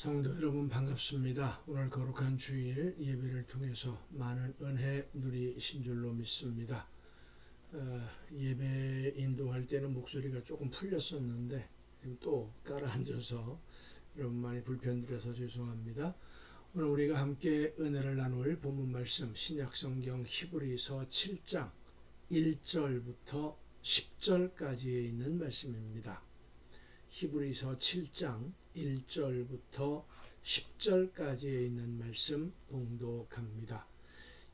성도 여러분 반갑습니다. 오늘 거룩한 주일 예배를 통해서 많은 은혜 누리신 줄로 믿습니다. 예배 인도할 때는 목소리가 조금 풀렸었는데 또 가라앉아서 여러분 많이 불편드려서 죄송합니다. 오늘 우리가 함께 은혜를 나눌 본문 말씀 신약성경 히브리서 7장 1절부터 10절까지에 있는 말씀입니다. 히브리서 7장 1절부터 10절까지에 있는 말씀 봉독합니다.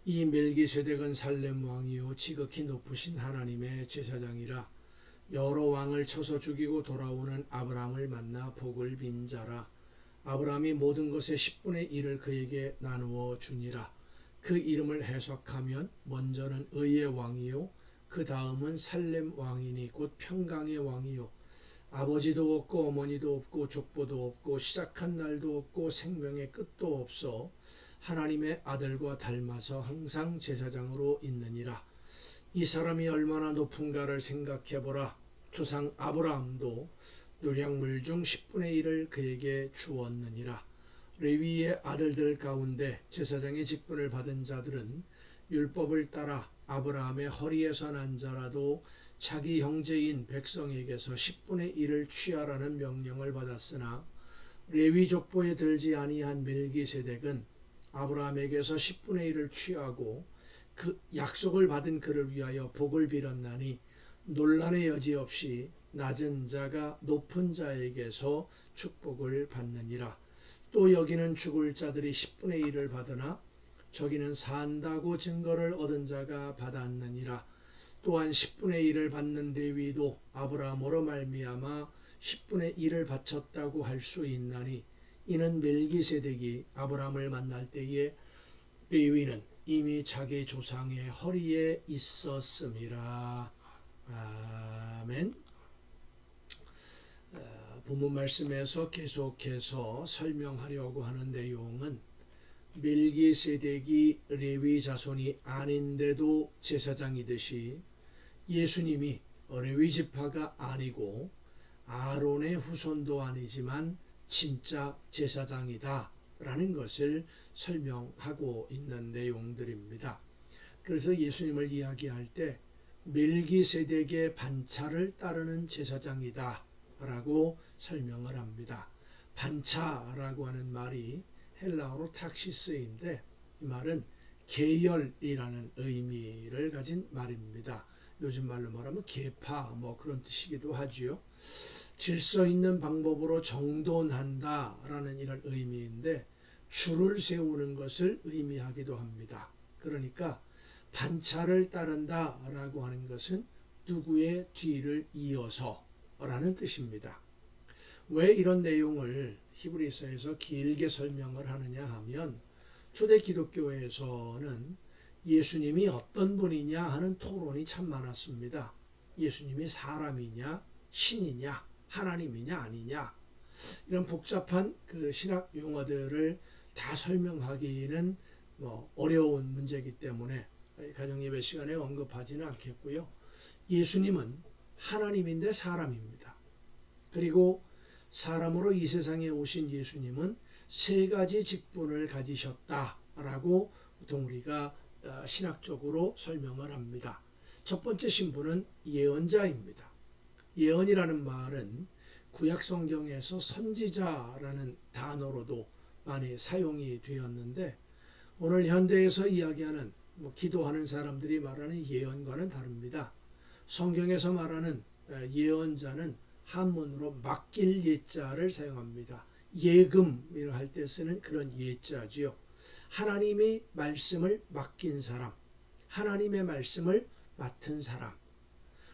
이 멜기세덱은 살렘 왕이요 지극히 높으신 하나님의 제사장이라. 여러 왕을 쳐서 죽이고 돌아오는 아브라함을 만나 복을 빈 자라. 아브라함이 모든 것의 10분의 1을 그에게 나누어 주니라. 그 이름을 해석하면 먼저는 의의 왕이요 그 다음은 살렘 왕이니 곧 평강의 왕이요 아버지도 없고 어머니도 없고 족보도 없고 시작한 날도 없고 생명의 끝도 없어 하나님의 아들과 닮아서 항상 제사장으로 있느니라. 이 사람이 얼마나 높은가를 생각해보라. 조상 아브라함도 노량물 중 10분의 1을 그에게 주었느니라. 레위의 아들들 가운데 제사장의 직분을 받은 자들은 율법을 따라 아브라함의 허리에서 난 자라도 자기 형제인 백성에게서 10분의 1을 취하라는 명령을 받았으나 레위 족보에 들지 아니한 멜기세덱은 아브라함에게서 10분의 1을 취하고 그 약속을 받은 그를 위하여 복을 빌었나니 논란의 여지 없이 낮은 자가 높은 자에게서 축복을 받느니라. 또 여기는 죽을 자들이 10분의 1을 받으나 저기는 산다고 증거를 얻은 자가 받았느니라. 또한 10분의 1을 받는 레위도 아브라함으로 말미암아 10분의 1을 바쳤다고 할 수 있나니 이는 멜기세덱이 아브라함을 만날 때에 레위는 이미 자기 조상의 허리에 있었음이라. 아멘. 본문 말씀에서 계속해서 설명하려고 하는 내용은 멜기세덱이 레위 자손이 아닌데도 제사장이듯이 예수님이 레위 지파가 아니고 아론의 후손도 아니지만 진짜 제사장이다 라는 것을 설명하고 있는 내용들입니다. 그래서 예수님을 이야기할 때 멜기세덱의 반차를 따르는 제사장이다 라고 설명을 합니다. 반차라고 하는 말이 헬라어로 탁시스인데 이 말은 계열이라는 의미를 가진 말입니다. 요즘 말로 말하면 계파 그런 뜻이기도 하지요. 질서 있는 방법으로 정돈한다 라는 이런 의미인데 줄을 세우는 것을 의미하기도 합니다. 그러니까 반차를 따른다 라고 하는 것은 누구의 뒤를 이어서 라는 뜻입니다. 왜 이런 내용을 히브리서에서 길게 설명을 하느냐 하면 초대 기독교에서는 예수님이 어떤 분이냐 하는 토론이 참 많았습니다. 예수님이 사람이냐 신이냐 하나님이냐 아니냐 이런 복잡한 그 신학 용어들을 다 설명하기는 어려운 문제이기 때문에 가정예배 시간에 언급하지는 않겠고요. 예수님은 하나님인데 사람입니다. 그리고 사람으로 이 세상에 오신 예수님은 세 가지 직분을 가지셨다라고 보통 우리가 신학적으로 설명을 합니다. 첫 번째 신분은 예언자입니다. 예언이라는 말은 구약 성경에서 선지자라는 단어로도 많이 사용이 되었는데 오늘 현대에서 이야기하는 기도하는 사람들이 말하는 예언과는 다릅니다. 성경에서 말하는 예언자는 한문으로 맡길 예자를 사용합니다. 예금이라 할 때 쓰는 그런 예자지요. 하나님이 말씀을 맡긴 사람, 하나님의 말씀을 맡은 사람.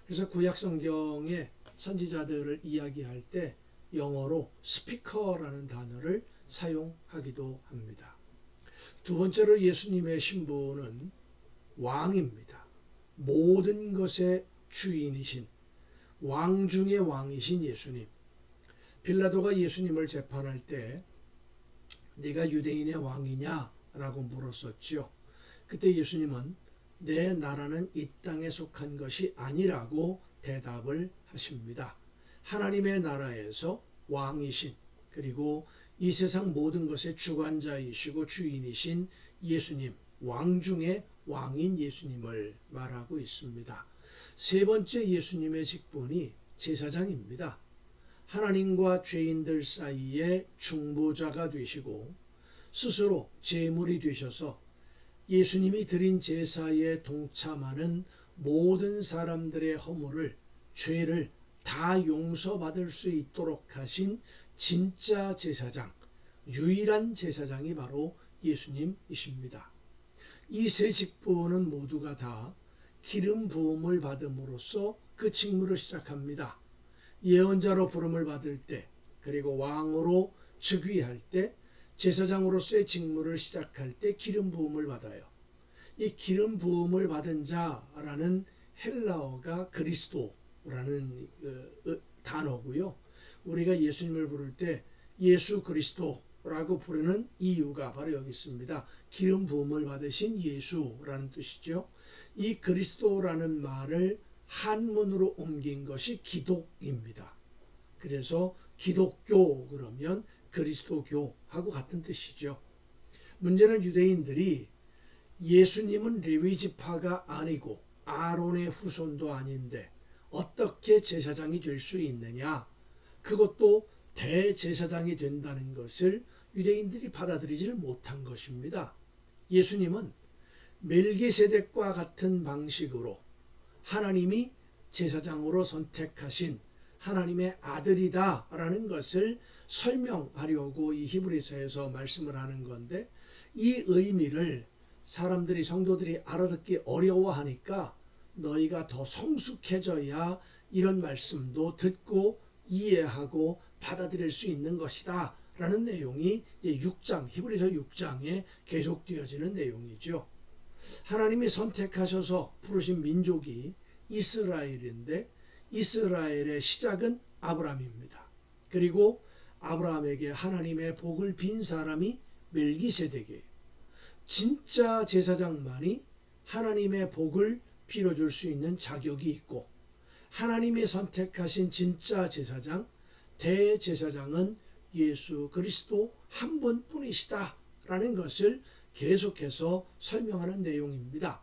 그래서 구약 성경의 선지자들을 이야기할 때 영어로 스피커라는 단어를 사용하기도 합니다. 두 번째로 예수님의 신분은 왕입니다. 모든 것의 주인이신 왕 중의 왕이신 예수님. 빌라도가 예수님을 재판할 때 네가 유대인의 왕이냐? 라고 물었었죠. 그때 예수님은 내 나라는 이 땅에 속한 것이 아니라고 대답을 하십니다. 하나님의 나라에서 왕이신 그리고 이 세상 모든 것의 주관자이시고 주인이신 예수님, 왕 중에 왕인 예수님을 말하고 있습니다. 세 번째 예수님의 직분이 제사장입니다. 하나님과 죄인들 사이에 중보자가 되시고 스스로 제물이 되셔서 예수님이 드린 제사에 동참하는 모든 사람들의 허물을, 죄를 다 용서받을 수 있도록 하신 진짜 제사장, 유일한 제사장이 바로 예수님이십니다. 이 세 직분은 모두가 다 기름 부음을 받음으로써 그 직무를 시작합니다. 예언자로 부름을 받을 때, 그리고 왕으로 즉위할 때, 제사장으로서의 직무를 시작할 때 기름 부음을 받아요. 이 기름 부음을 받은 자라는 헬라어가 그리스도라는 단어고요. 우리가 예수님을 부를 때 예수 그리스도라고 부르는 이유가 바로 여기 있습니다. 기름 부음을 받으신 예수라는 뜻이죠. 이 그리스도라는 말을 한문으로 옮긴 것이 기독입니다. 그래서 기독교 그러면 그리스도교하고 같은 뜻이죠. 문제는 유대인들이 예수님은 레위 지파가 아니고 아론의 후손도 아닌데 어떻게 제사장이 될 수 있느냐, 그것도 대제사장이 된다는 것을 유대인들이 받아들이지를 못한 것입니다. 예수님은 멜기세덱과 같은 방식으로 하나님이 제사장으로 선택하신 하나님의 아들이다라는 것을 설명하려고 이 히브리서에서 말씀을 하는 건데, 이 의미를 사람들이, 성도들이 알아듣기 어려워하니까 너희가 더 성숙해져야 이런 말씀도 듣고 이해하고 받아들일 수 있는 것이다 라는 내용이 이제 6장, 히브리서 6장에 계속되어지는 내용이죠. 하나님이 선택하셔서 부르신 민족이 이스라엘인데, 이스라엘의 시작은 아브라함입니다. 그리고 아브라함에게 하나님의 복을 빈 사람이 멜기세덱이에요. 진짜 제사장만이 하나님의 복을 빌어줄 수 있는 자격이 있고, 하나님이 선택하신 진짜 제사장, 대제사장은 예수 그리스도 한 분뿐이시다 라는 것을 계속해서 설명하는 내용입니다.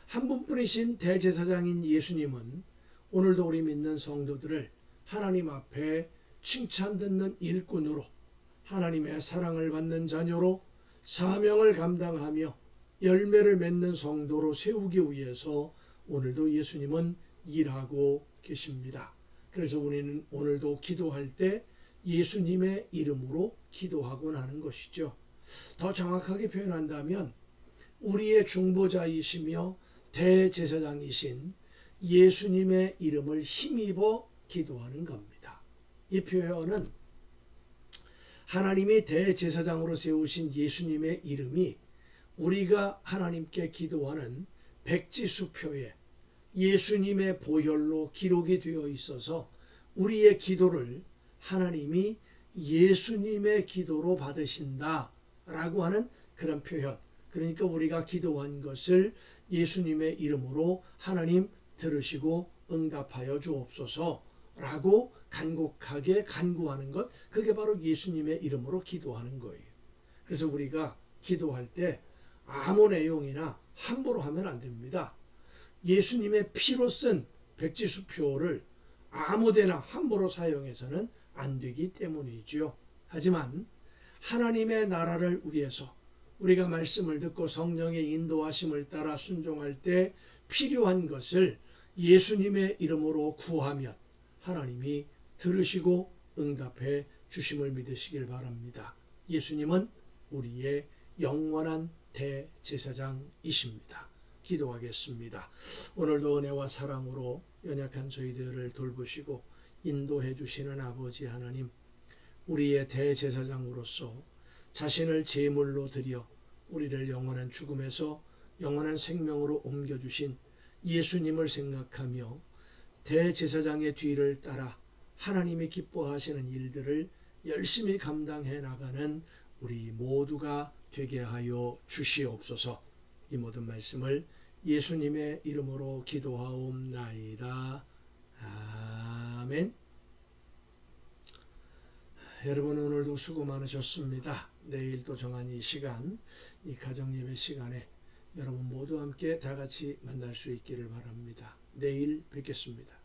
한 분뿐이신 대제사장인 예수님은 오늘도 우리 믿는 성도들을 하나님 앞에 칭찬 듣는 일꾼으로, 하나님의 사랑을 받는 자녀로, 사명을 감당하며 열매를 맺는 성도로 세우기 위해서 오늘도 예수님은 일하고 계십니다. 그래서 우리는 오늘도 기도할 때 예수님의 이름으로 기도하곤 하는 것이죠. 더 정확하게 표현한다면 우리의 중보자이시며 대제사장이신 예수님의 이름을 힘입어 기도하는 겁니다. 이 표현은 하나님이 대제사장으로 세우신 예수님의 이름이 우리가 하나님께 기도하는 백지수표에 예수님의 보혈로 기록이 되어 있어서 우리의 기도를 하나님이 예수님의 기도로 받으신다라고 하는 그런 표현. 그러니까 우리가 기도한 것을 예수님의 이름으로 하나님 들으시고 응답하여 주옵소서라고 간곡하게 간구하는 것, 그게 바로 예수님의 이름으로 기도하는 거예요. 그래서 우리가 기도할 때 아무 내용이나 함부로 하면 안 됩니다. 예수님의 피로 쓴 백지수표를 아무데나 함부로 사용해서는 안 되기 때문이죠. 하지만 하나님의 나라를 위해서 우리가 말씀을 듣고 성령의 인도하심을 따라 순종할 때 필요한 것을 예수님의 이름으로 구하면 하나님이 들으시고 응답해 주심을 믿으시길 바랍니다. 예수님은 우리의 영원한 대제사장이십니다. 기도하겠습니다. 오늘도 은혜와 사랑으로 연약한 저희들을 돌보시고 인도해 주시는 아버지 하나님, 우리의 대제사장으로서 자신을 제물로 드려 우리를 영원한 죽음에서 영원한 생명으로 옮겨주신 예수님을 생각하며 대제사장의 뒤를 따라 하나님이 기뻐하시는 일들을 열심히 감당해 나가는 우리 모두가 되게 하여 주시옵소서. 이 모든 말씀을 예수님의 이름으로 기도하옵나이다. 아멘. 여러분 오늘도 수고 많으셨습니다. 내일 또 정한 이 시간, 이 가정예배 시간에 여러분 모두 함께 다 같이 만날 수 있기를 바랍니다. 내일 뵙겠습니다.